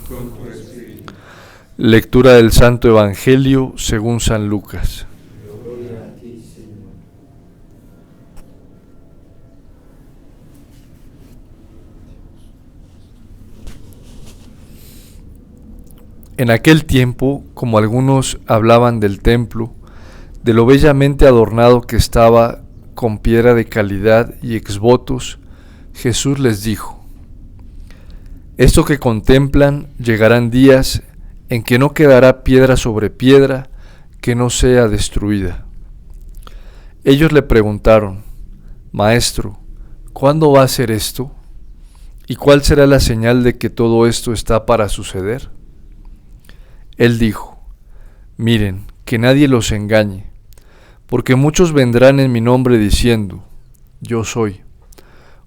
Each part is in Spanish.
con tu espíritu. Lectura del Santo Evangelio según San Lucas. Gloria a ti, Señor. En aquel tiempo, como algunos hablaban del templo, de lo bellamente adornado que estaba con piedra de calidad y exvotos, Jesús les dijo: Esto que contemplan, llegarán días en que no quedará piedra sobre piedra que no sea destruida. Ellos le preguntaron: Maestro, ¿cuándo va a ser esto? ¿Y cuál será la señal de que todo esto está para suceder? Él dijo: Miren, que nadie los engañe, porque muchos vendrán en mi nombre diciendo: Yo soy,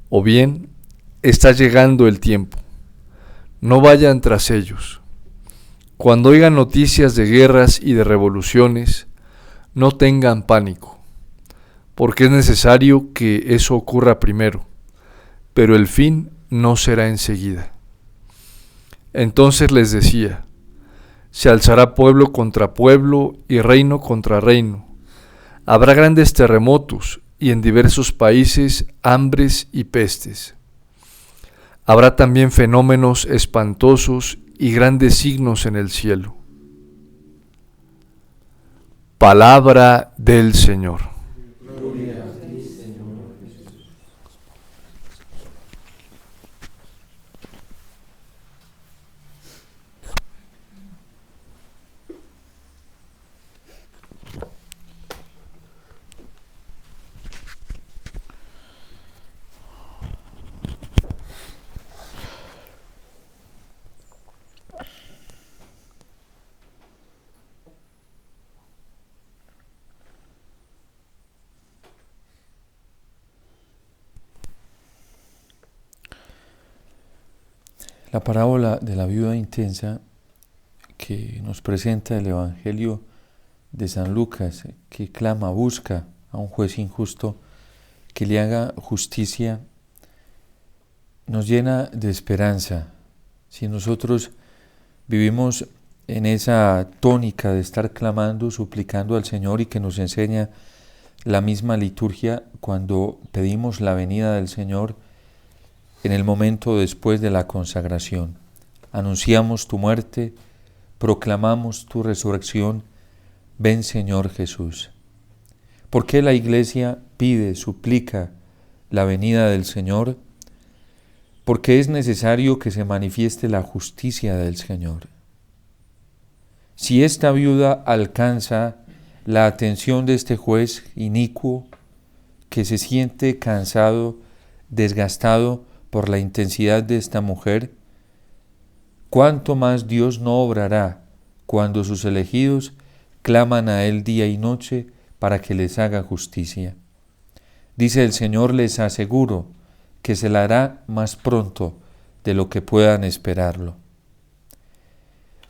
o bien, está llegando el tiempo. No vayan tras ellos. Cuando oigan noticias de guerras y de revoluciones, no tengan pánico, porque es necesario que eso ocurra primero, pero el fin no será enseguida. Entonces les decía: se alzará pueblo contra pueblo y reino contra reino. Habrá grandes terremotos y en diversos países hambres y pestes. Habrá también fenómenos espantosos y grandes signos en el cielo. Palabra del Señor. Gloria a ti, Señor Jesús. La parábola de la viuda intensa que nos presenta el Evangelio de San Lucas, que clama, busca a un juez injusto que le haga justicia, nos llena de esperanza. Si nosotros vivimos en esa tónica de estar clamando, suplicando al Señor, y que nos enseña la misma liturgia cuando pedimos la venida del Señor en el momento después de la consagración. Anunciamos tu muerte, proclamamos tu resurrección. Ven, Señor Jesús. ¿Por qué la Iglesia pide, suplica la venida del Señor? Porque es necesario que se manifieste la justicia del Señor. Si esta viuda alcanza la atención de este juez inicuo, que se siente cansado, desgastado por la intensidad de esta mujer, ¿cuánto más Dios no obrará cuando sus elegidos claman a Él día y noche para que les haga justicia? Dice el Señor: les aseguro que se la hará más pronto de lo que puedan esperarlo.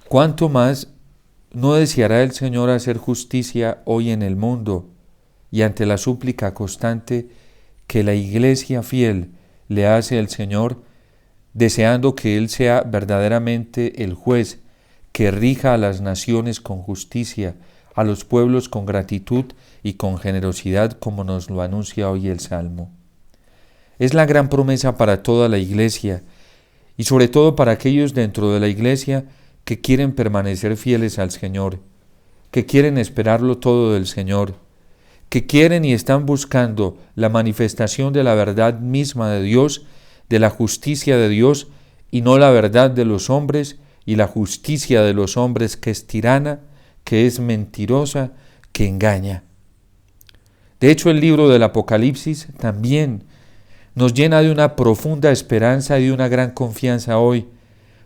¿Cuánto más no deseará el Señor hacer justicia hoy en el mundo, y ante la súplica constante que la Iglesia fiel le hace al Señor, deseando que Él sea verdaderamente el juez que rija a las naciones con justicia, a los pueblos con gratitud y con generosidad, como nos lo anuncia hoy el Salmo? Es la gran promesa para toda la Iglesia, y sobre todo para aquellos dentro de la Iglesia que quieren permanecer fieles al Señor, que quieren esperarlo todo del Señor, que quieren y están buscando la manifestación de la verdad misma de Dios, de la justicia de Dios, y no la verdad de los hombres y la justicia de los hombres, que es tirana, que es mentirosa, que engaña. De hecho, el libro del Apocalipsis también nos llena de una profunda esperanza y de una gran confianza hoy,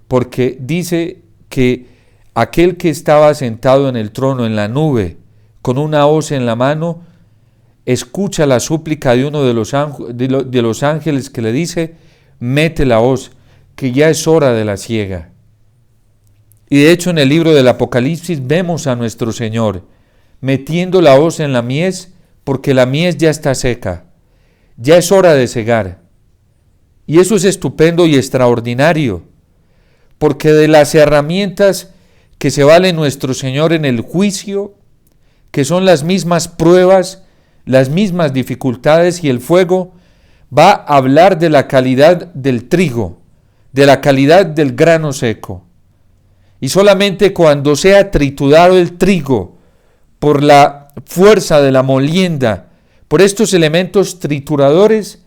porque dice que aquel que estaba sentado en el trono, en la nube, con una hoz en la mano, escucha la súplica de uno de los ángeles que le dice: mete la hoz, que ya es hora de la siega. Y de hecho, en el libro del Apocalipsis vemos a nuestro Señor metiendo la hoz en la mies, porque la mies ya está seca, ya es hora de segar. Y eso es estupendo y extraordinario, porque de las herramientas que se vale nuestro Señor en el juicio, que son las mismas pruebas, las mismas dificultades y el fuego, va a hablar de la calidad del trigo, de la calidad del grano seco. Y solamente cuando sea triturado el trigo por la fuerza de la molienda, por estos elementos trituradores,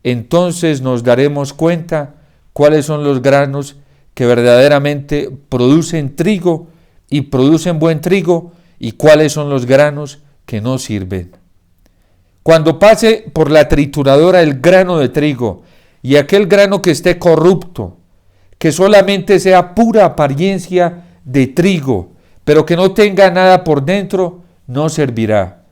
entonces nos daremos cuenta cuáles son los granos que verdaderamente producen trigo y producen buen trigo, y cuáles son los granos que no sirven. Cuando pase por la trituradora el grano de trigo y aquel grano que esté corrupto, que solamente sea pura apariencia de trigo, pero que no tenga nada por dentro, no servirá.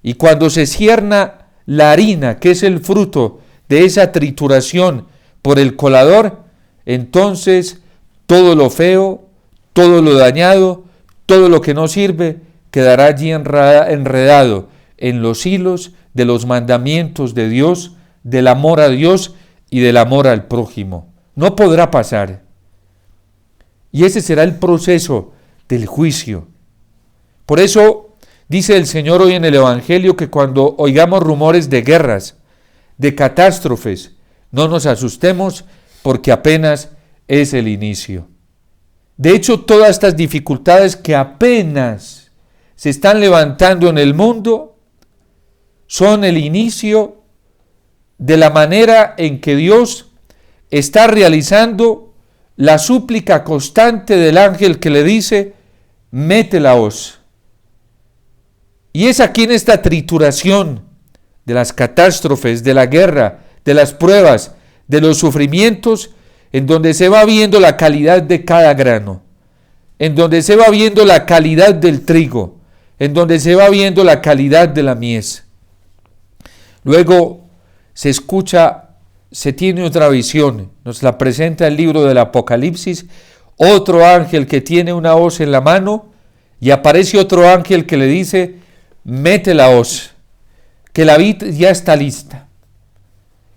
Y cuando se cierna la harina, que es el fruto de esa trituración por el colador, entonces todo lo feo, todo lo dañado, todo lo que no sirve, quedará allí enredado en los hilos de los mandamientos de Dios, del amor a Dios y del amor al prójimo. No podrá pasar. Y ese será el proceso del juicio. Por eso dice el Señor hoy en el Evangelio que cuando oigamos rumores de guerras, de catástrofes, no nos asustemos porque apenas es el inicio. De hecho, todas estas dificultades que apenas se están levantando en el mundo son el inicio de la manera en que Dios está realizando la súplica constante del ángel que le dice: mete la hoz. Y es aquí en esta trituración de las catástrofes, de la guerra, de las pruebas, de los sufrimientos, en donde se va viendo la calidad de cada grano, en donde se va viendo la calidad del trigo, en donde se va viendo la calidad de la mies. Luego se tiene otra visión, nos la presenta el libro del Apocalipsis, otro ángel que tiene una hoz en la mano, y aparece otro ángel que le dice: mete la hoz, que la vid ya está lista,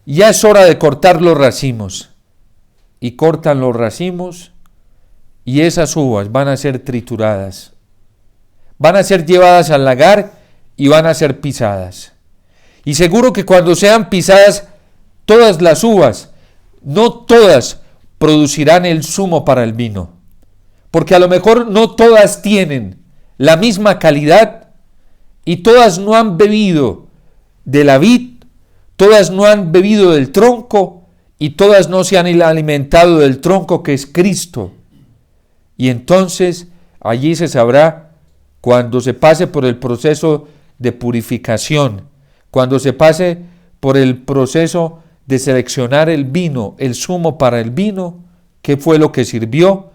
ya es hora de cortar los racimos. Y cortan los racimos, y esas uvas van a ser trituradas, van a ser llevadas al lagar y van a ser pisadas. Y seguro que cuando sean pisadas todas las uvas, no todas producirán el zumo para el vino, porque a lo mejor no todas tienen la misma calidad y todas no han bebido de la vid, todas no han bebido del tronco y todas no se han alimentado del tronco que es Cristo. Y entonces allí se sabrá, cuando se pase por el proceso de purificación, cuando se pase por el proceso de seleccionar el vino, el zumo para el vino, qué fue lo que sirvió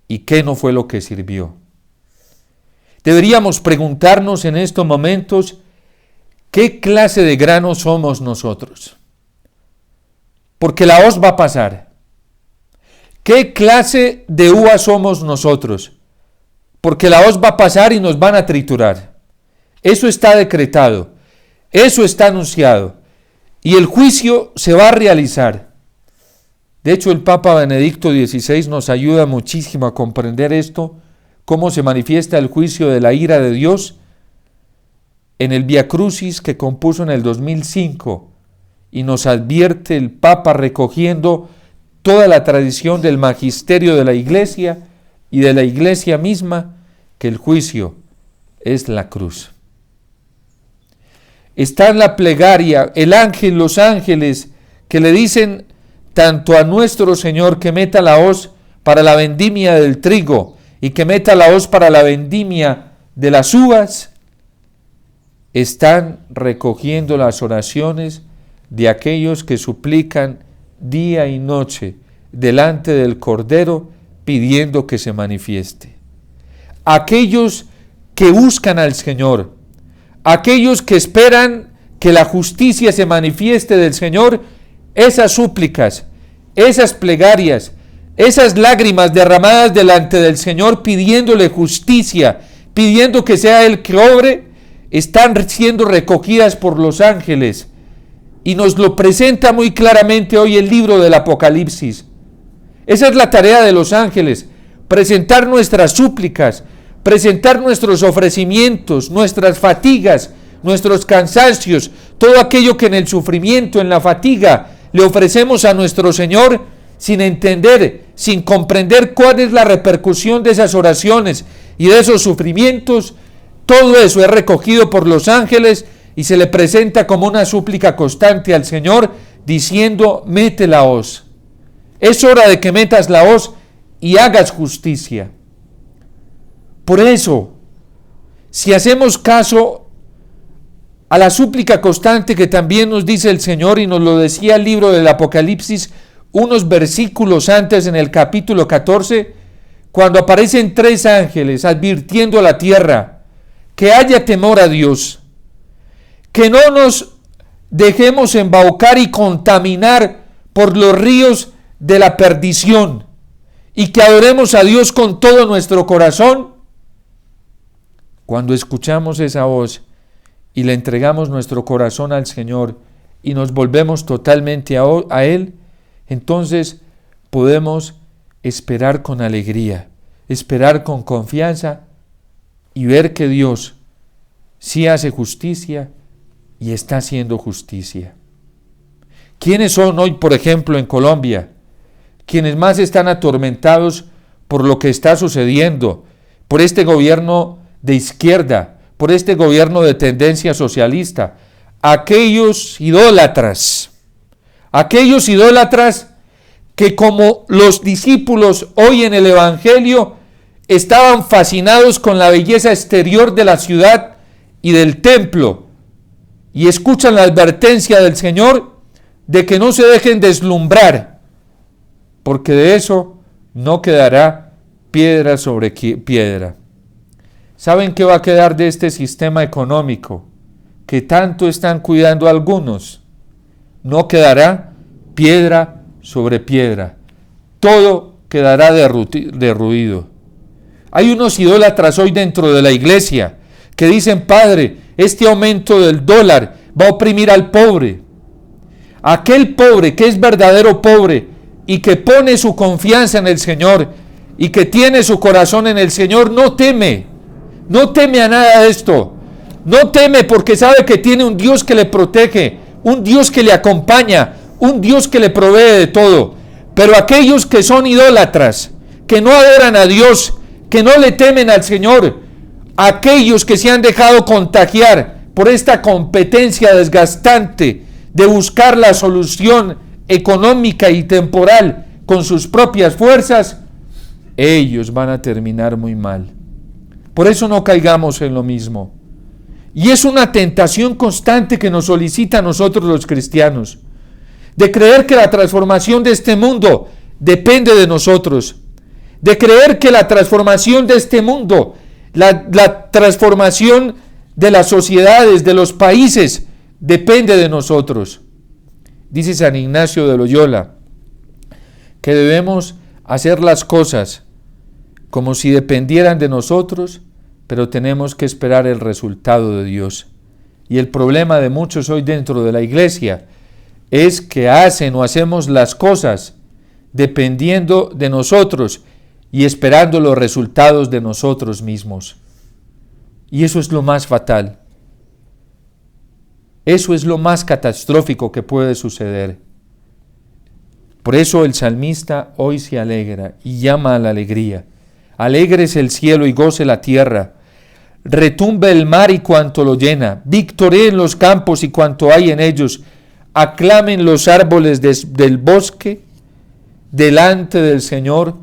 y qué no fue lo que sirvió. Deberíamos preguntarnos en estos momentos qué clase de grano somos nosotros, porque la hoz va a pasar. ¿Qué clase de uva somos nosotros? Porque la hoz va a pasar y nos van a triturar. Eso está decretado, eso está anunciado, y el juicio se va a realizar. De hecho, el Papa Benedicto XVI nos ayuda muchísimo a comprender esto, cómo se manifiesta el juicio de la ira de Dios en el Via Crucis que compuso en el 2005, y nos advierte el Papa recogiendo toda la tradición del magisterio de la Iglesia y de la Iglesia misma, que el juicio es la cruz. Está en la plegaria el ángel, los ángeles que le dicen tanto a nuestro Señor que meta la hoz para la vendimia del trigo y que meta la hoz para la vendimia de las uvas, están recogiendo las oraciones de aquellos que suplican día y noche delante del Cordero pidiendo que se manifieste. Aquellos que buscan al Señor, aquellos que esperan que la justicia se manifieste del Señor, esas súplicas, esas plegarias, esas lágrimas derramadas delante del Señor pidiéndole justicia, pidiendo que sea Él que obre, están siendo recogidas por los ángeles. Y nos lo presenta muy claramente hoy el libro del Apocalipsis. Esa es la tarea de los ángeles, presentar nuestras súplicas, presentar nuestros ofrecimientos, nuestras fatigas, nuestros cansancios, todo aquello que en el sufrimiento, en la fatiga, le ofrecemos a nuestro Señor sin entender, sin comprender cuál es la repercusión de esas oraciones y de esos sufrimientos. Todo eso es recogido por los ángeles y se le presenta como una súplica constante al Señor, diciendo: mete la hoz. Es hora de que metas la hoz y hagas justicia. Por eso, si hacemos caso a la súplica constante que también nos dice el Señor, y nos lo decía el libro del Apocalipsis unos versículos antes, en el capítulo 14, cuando aparecen 3 ángeles advirtiendo a la tierra que haya temor a Dios, que no nos dejemos embaucar y contaminar por los ríos de la perdición, y que adoremos a Dios con todo nuestro corazón. Cuando escuchamos esa voz y le entregamos nuestro corazón al Señor y nos volvemos totalmente a Él, entonces podemos esperar con alegría, esperar con confianza y ver que Dios sí hace justicia y está haciendo justicia. ¿Quiénes son hoy, por ejemplo, en Colombia, quienes más están atormentados por lo que está sucediendo, por este gobierno de izquierda, por este gobierno de tendencia socialista? Aquellos idólatras que, como los discípulos hoy en el Evangelio, estaban fascinados con la belleza exterior de la ciudad y del templo, y escuchan la advertencia del Señor de que no se dejen deslumbrar, porque de eso no quedará piedra sobre piedra. ¿Saben qué va a quedar de este sistema económico que tanto están cuidando algunos? No quedará piedra sobre piedra. Todo quedará derruido. Hay unos idólatras hoy dentro de la iglesia que dicen: Padre, este aumento del dólar va a oprimir al pobre. Aquel pobre que es verdadero pobre y que pone su confianza en el Señor y que tiene su corazón en el Señor, no teme a nada de esto. No teme, porque sabe que tiene un Dios que le protege, un Dios que le acompaña, un Dios que le provee de todo. Pero aquellos que son idólatras, que no adoran a Dios, que no le temen al Señor, aquellos que se han dejado contagiar por esta competencia desgastante de buscar la solución económica y temporal con sus propias fuerzas, ellos van a terminar muy mal. Por eso no caigamos en lo mismo. Y es una tentación constante que nos solicita a nosotros los cristianos, de creer que la transformación de este mundo depende de nosotros, de creer que la transformación de este mundo, la transformación de las sociedades, de los países, depende de nosotros. Dice San Ignacio de Loyola que debemos hacer las cosas como si dependieran de nosotros, pero tenemos que esperar el resultado de Dios. Y el problema de muchos hoy dentro de la iglesia es que hacen o hacemos las cosas dependiendo de nosotros y esperando los resultados de nosotros mismos. Y eso es lo más fatal. Eso es lo más catastrófico que puede suceder. Por eso el salmista hoy se alegra y llama a la alegría. Alégrese el cielo y goce la tierra. Retumbe el mar y cuanto lo llena. Victoreen los campos y cuanto hay en ellos. Aclamen los árboles del bosque delante del Señor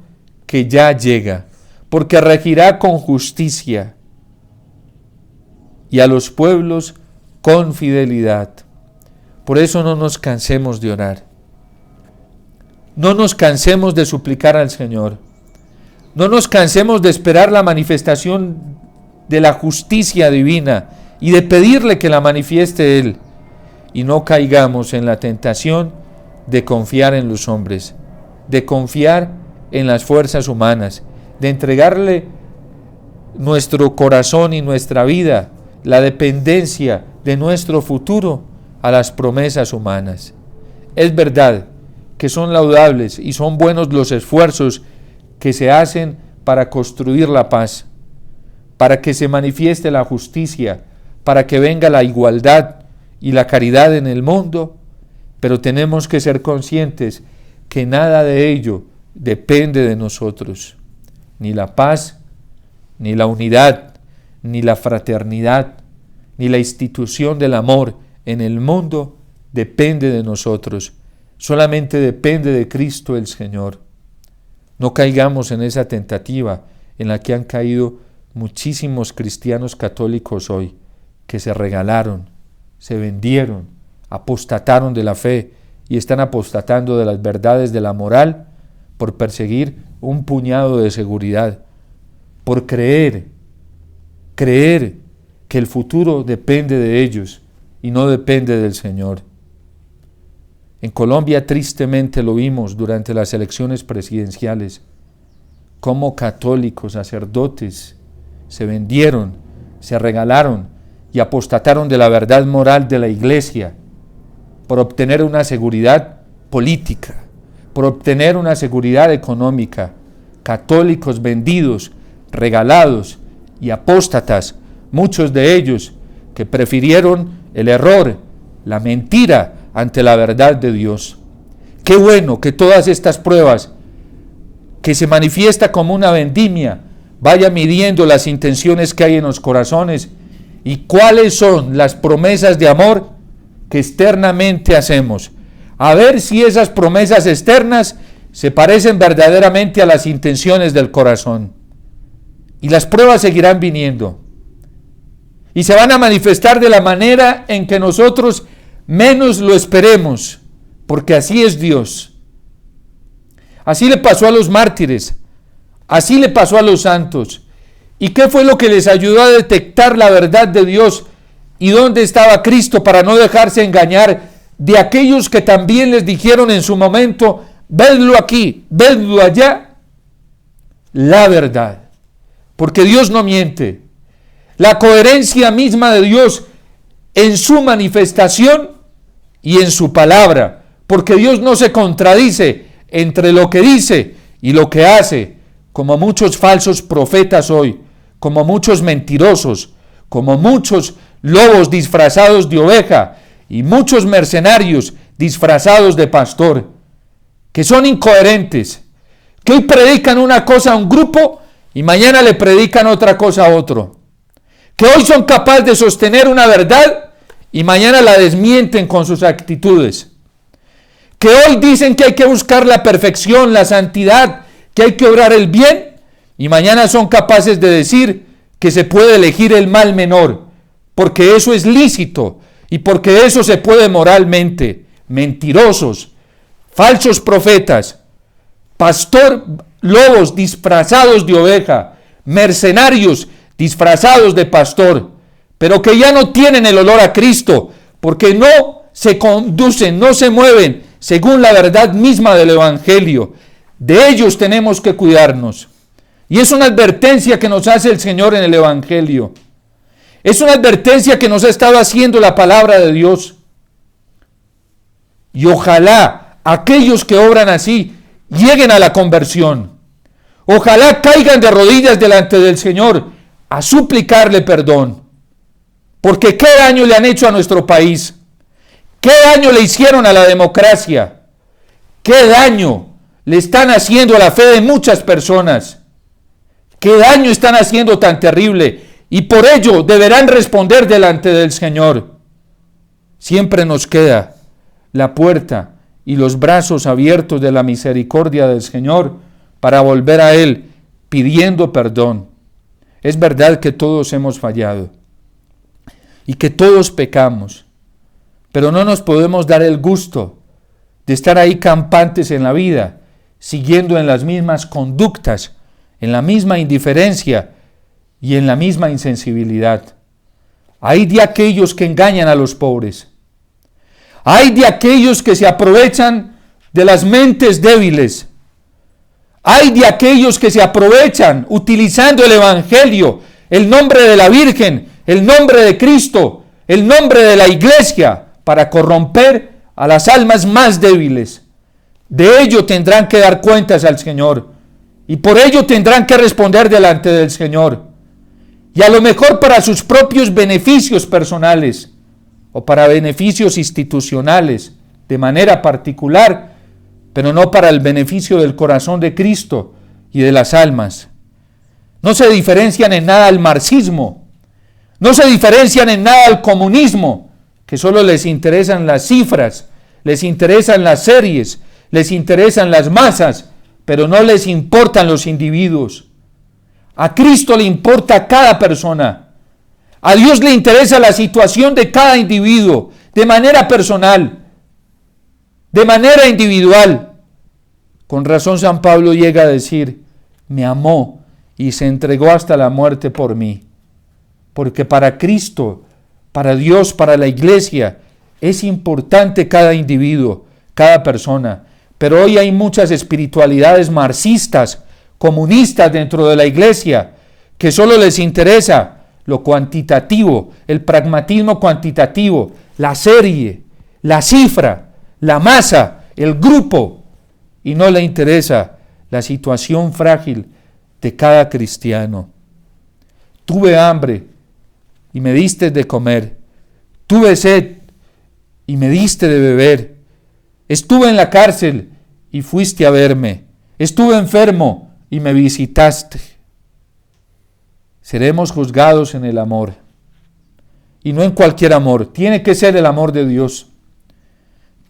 que ya llega, porque regirá con justicia y a los pueblos con fidelidad. Por eso no nos cansemos de orar. No nos cansemos de suplicar al Señor. No nos cansemos de esperar la manifestación de la justicia divina y de pedirle que la manifieste Él. Y no caigamos en la tentación de confiar en los hombres, de confiar en las fuerzas humanas, de entregarle nuestro corazón y nuestra vida, la dependencia de nuestro futuro a las promesas humanas. Es verdad que son laudables y son buenos los esfuerzos que se hacen para construir la paz, para que se manifieste la justicia, para que venga la igualdad y la caridad en el mundo, pero tenemos que ser conscientes que nada de ello depende de nosotros, ni la paz, ni la unidad, ni la fraternidad, ni la institución del amor en el mundo depende de nosotros, solamente depende de Cristo el Señor. No caigamos en esa tentativa en la que han caído muchísimos cristianos católicos hoy, que se regalaron, se vendieron, apostataron de la fe y están apostatando de las verdades de la moral por perseguir un puñado de seguridad, por creer que el futuro depende de ellos y no depende del Señor. En Colombia tristemente lo vimos durante las elecciones presidenciales, cómo católicos, sacerdotes, se vendieron, se regalaron y apostataron de la verdad moral de la Iglesia por obtener una seguridad política, por obtener una seguridad económica. Católicos vendidos, regalados y apóstatas, muchos de ellos que prefirieron el error, la mentira ante la verdad de Dios. Qué bueno que todas estas pruebas, que se manifiesta como una vendimia, vaya midiendo las intenciones que hay en los corazones y cuáles son las promesas de amor que externamente hacemos. A ver si esas promesas externas se parecen verdaderamente a las intenciones del corazón. Y las pruebas seguirán viniendo. Y se van a manifestar de la manera en que nosotros menos lo esperemos, porque así es Dios. Así le pasó a los mártires, así le pasó a los santos. ¿Y qué fue lo que les ayudó a detectar la verdad de Dios y dónde estaba Cristo para no dejarse engañar de aquellos que también les dijeron en su momento, vedlo aquí, vedlo allá? La verdad, porque Dios no miente. La coherencia misma de Dios en su manifestación y en su palabra, porque Dios no se contradice entre lo que dice y lo que hace, como muchos falsos profetas hoy, como muchos mentirosos, como muchos lobos disfrazados de oveja y muchos mercenarios disfrazados de pastor, que son incoherentes, que hoy predican una cosa a un grupo y mañana le predican otra cosa a otro, que hoy son capaces de sostener una verdad y mañana la desmienten con sus actitudes, que hoy dicen que hay que buscar la perfección, la santidad, que hay que obrar el bien, y mañana son capaces de decir que se puede elegir el mal menor, porque eso es lícito y porque eso se puede moralmente. Mentirosos, falsos profetas, lobos disfrazados de oveja, mercenarios disfrazados de pastor, pero que ya no tienen el olor a Cristo, porque no se conducen, no se mueven según la verdad misma del Evangelio. De ellos tenemos que cuidarnos. Y es una advertencia que nos hace el Señor en el Evangelio. Es una advertencia que nos ha estado haciendo la palabra de Dios. Y ojalá aquellos que obran así lleguen a la conversión. Ojalá caigan de rodillas delante del Señor a suplicarle perdón. Porque qué daño le han hecho a nuestro país. Qué daño le hicieron a la democracia. Qué daño le están haciendo a la fe de muchas personas. Qué daño están haciendo tan terrible. Y por ello deberán responder delante del Señor. Siempre nos queda la puerta y los brazos abiertos de la misericordia del Señor para volver a Él pidiendo perdón. Es verdad que todos hemos fallado y que todos pecamos, pero no nos podemos dar el gusto de estar ahí campantes en la vida, siguiendo en las mismas conductas, en la misma indiferencia y en la misma insensibilidad. Hay de aquellos que engañan a los pobres. Hay de aquellos que se aprovechan de las mentes débiles. Hay de aquellos que se aprovechan utilizando el Evangelio, el nombre de la Virgen, el nombre de Cristo, el nombre de la Iglesia, para corromper a las almas más débiles. De ello tendrán que dar cuentas al Señor. Y por ello tendrán que responder delante del Señor. Y a lo mejor para sus propios beneficios personales o para beneficios institucionales de manera particular, pero no para el beneficio del corazón de Cristo y de las almas. No se diferencian en nada al marxismo, no se diferencian en nada al comunismo, que solo les interesan las cifras, les interesan las series, les interesan las masas, pero no les importan los individuos. A Cristo le importa cada persona. A Dios le interesa la situación de cada individuo, de manera personal, de manera individual. Con razón San Pablo llega a decir, me amó y se entregó hasta la muerte por mí. Porque para Cristo, para Dios, para la iglesia, es importante cada individuo, cada persona. Pero hoy hay muchas espiritualidades marxistas, comunistas dentro de la iglesia, que solo les interesa lo cuantitativo, el pragmatismo cuantitativo, la serie, la cifra, la masa, el grupo, y no le interesa la situación frágil de cada cristiano. Tuve hambre y me diste de comer, tuve sed y me diste de beber, estuve en la cárcel y fuiste a verme, estuve enfermo y me visitaste. Seremos juzgados en el amor, y no en cualquier amor. Tiene que ser el amor de Dios,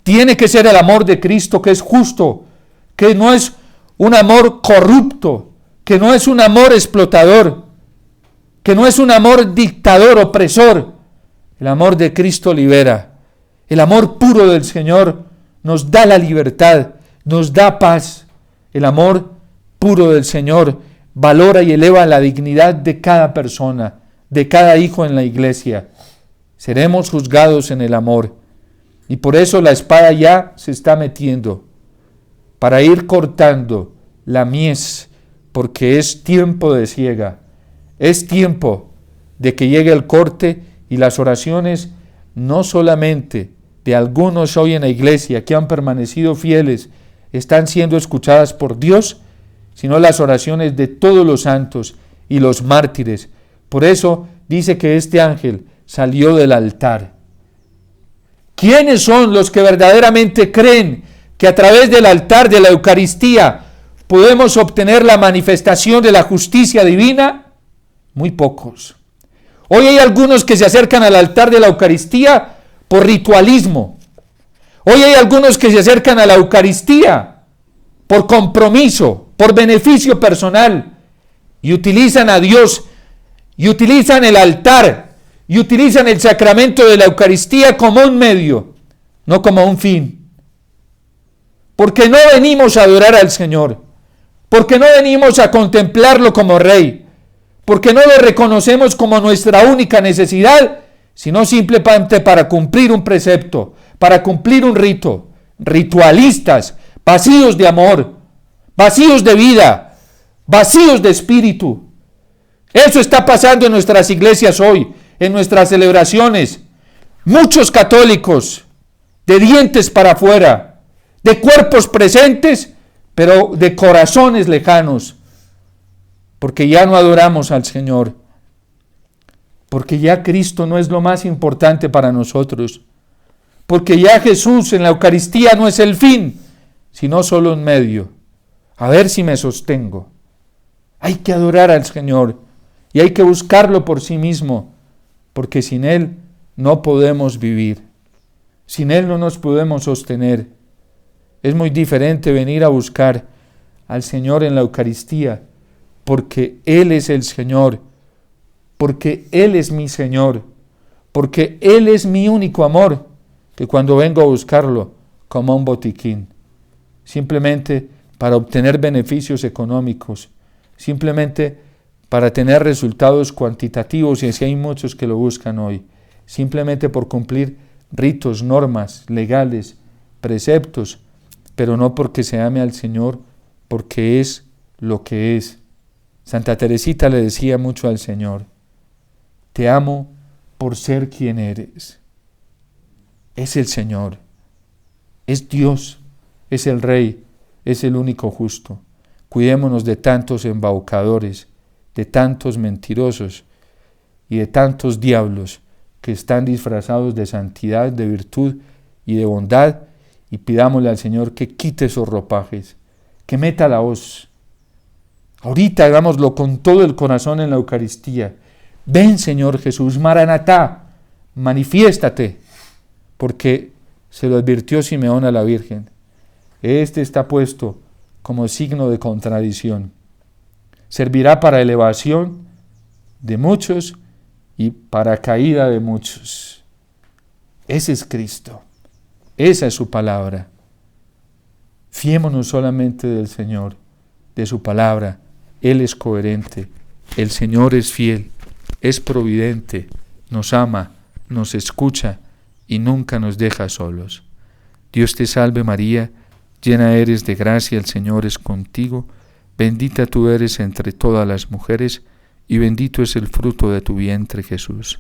tiene que ser el amor de Cristo, que es justo, que no es un amor corrupto, que no es un amor explotador, que no es un amor dictador, opresor. El amor de Cristo libera. El amor puro del Señor nos da la libertad, nos da paz. El amor puro del Señor valora y eleva la dignidad de cada persona, de cada hijo en la iglesia. Seremos juzgados en el amor. Y por eso la espada ya se está metiendo, para ir cortando la mies, porque es tiempo de siega. Es tiempo de que llegue el corte, y las oraciones no solamente de algunos hoy en la iglesia que han permanecido fieles están siendo escuchadas por Dios, sino las oraciones de todos los santos y los mártires. Por eso dice que este ángel salió del altar. ¿Quiénes son los que verdaderamente creen que a través del altar de la Eucaristía podemos obtener la manifestación de la justicia divina? Muy pocos. Hoy hay algunos que se acercan al altar de la Eucaristía por ritualismo. Hoy hay algunos que se acercan a la Eucaristía por compromiso, por beneficio personal, y utilizan a Dios, y utilizan el altar, y utilizan el sacramento de la Eucaristía como un medio, no como un fin. Porque no venimos a adorar al Señor, porque no venimos a contemplarlo como Rey, porque no lo reconocemos como nuestra única necesidad, sino simplemente para cumplir un precepto, para cumplir un rito. Ritualistas, vacíos de amor, vacíos de vida, vacíos de espíritu. Eso está pasando en nuestras iglesias hoy, en nuestras celebraciones. Muchos católicos de dientes para afuera, de cuerpos presentes, pero de corazones lejanos, porque ya no adoramos al Señor, porque ya Cristo no es lo más importante para nosotros, porque ya Jesús en la Eucaristía no es el fin, sino solo un medio. A ver si me sostengo. Hay que adorar al Señor y hay que buscarlo por sí mismo, porque sin Él no podemos vivir, sin Él no nos podemos sostener. Es muy diferente venir a buscar al Señor en la Eucaristía, porque Él es el Señor, porque Él es mi Señor, porque Él es mi único amor, que cuando vengo a buscarlo como un botiquín, simplemente para obtener beneficios económicos, simplemente para tener resultados cuantitativos, y así hay muchos que lo buscan hoy, simplemente por cumplir ritos, normas, legales, preceptos, pero no porque se ame al Señor, porque es lo que es. Santa Teresita le decía mucho al Señor, te amo por ser quien eres. Es el Señor, es Dios, es el Rey, es el único justo. Cuidémonos de tantos embaucadores, de tantos mentirosos y de tantos diablos que están disfrazados de santidad, de virtud y de bondad, y pidámosle al Señor que quite esos ropajes, que meta la hoz. Ahorita hagámoslo con todo el corazón en la Eucaristía. Ven, Señor Jesús, Maranatá, manifiéstate, porque se lo advirtió Simeón a la Virgen. Este está puesto como signo de contradicción. Servirá para elevación de muchos y para caída de muchos. Ese es Cristo. Esa es su palabra. Fiémonos solamente del Señor, de su palabra. Él es coherente. El Señor es fiel, es providente, nos ama, nos escucha y nunca nos deja solos. Dios te salve María, llena eres de gracia, el Señor es contigo, bendita tú eres entre todas las mujeres, y bendito es el fruto de tu vientre, Jesús.